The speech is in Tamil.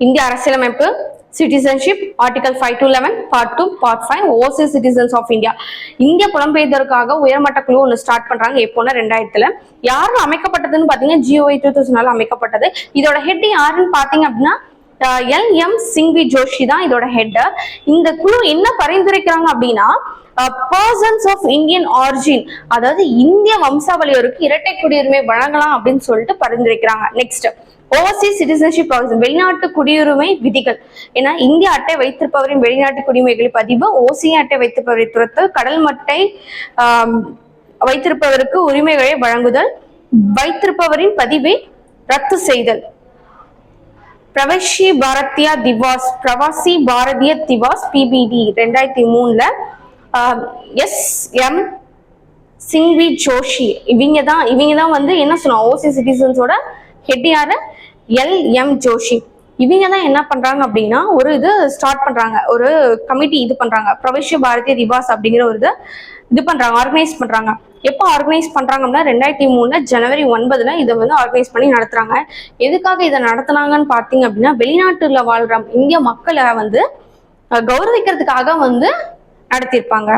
இந்திய அரசியலமைப்பு, citizenship, article 5 to 11, part 2, part 5, overseas citizens of India. இந்திய புலம்பெயர்ந்தோருக்காக உயர்மட்ட குழு ஒன்று ஸ்டார்ட் பண்றாங்க எப்போனா 2000. யாரும் அமைக்கப்பட்டதுன்னு பாத்தீங்கன்னா GOI 2000 அமைக்கப்பட்டது. இதோட ஹெட் யாருன்னு பாத்தீங்க அப்படின்னா LM சிங்வி ஜோஷி தான் இதோட ஹெட். இந்த குழு என்ன பரிந்துரைக்கிறாங்க அப்படின்னா பர்சன்ஸ் ஆஃப் இந்தியன் ஆரிஜின், அதாவது இந்திய வம்சாவளியோருக்கு இரட்டை குடியுரிமை வழங்கலாம் அப்படின்னு சொல்லிட்டு பரிந்துரைக்கிறாங்க. நெக்ஸ்ட் ஓவர்சீஸ் சிட்டிசன்ஷிப் ப்ராவிஷன், வெளிநாட்டு குடியுரிமை விதிகள். ஏன்னா இந்திய அட்டை வைத்திருப்பவரின் வெளிநாட்டு குடியுரிமைகளை பதிவு, OCA அட்டை வைத்திருப்பவரை துரத்தல், கடல் மட்டை வைத்திருப்பவருக்கு உரிமைகளை வழங்குதல், வைத்திருப்பவரின் பதிவை ரத்து செய்தல். பிரவாசி பாரதிய திவாஸ் PBD 2003 SM சிங்வி ஜோஷி இவங்க தான் வந்து என்ன சொன்னோம், ஓசி சிட்டிசன்ஸோட ஹெட் யாரு, LM ஜோஷி. இவங்க தான் என்ன பண்றாங்க அப்படின்னா ஒரு இது ஸ்டார்ட் பண்றாங்க, ஒரு கமிட்டி இது பண்றாங்க, பிரவாசி பாரதிய திவாஸ் அப்படிங்கிற ஒரு இது பண்றாங்க, ஆர்கனைஸ் பண்றாங்க. எப்போ ஆர்கனைஸ் பண்றாங்க அப்படின்னா 2003 ஜனவரி 9 இதை வந்து ஆர்கனைஸ் பண்ணி நடத்துறாங்க. எதுக்காக இதை நடத்துனாங்கன்னு பாத்தீங்க அப்படின்னா வெளிநாட்டுல வாழ்ற இந்திய மக்களை வந்து கௌரவிக்கிறதுக்காக வந்து நடத்திருப்பாங்க.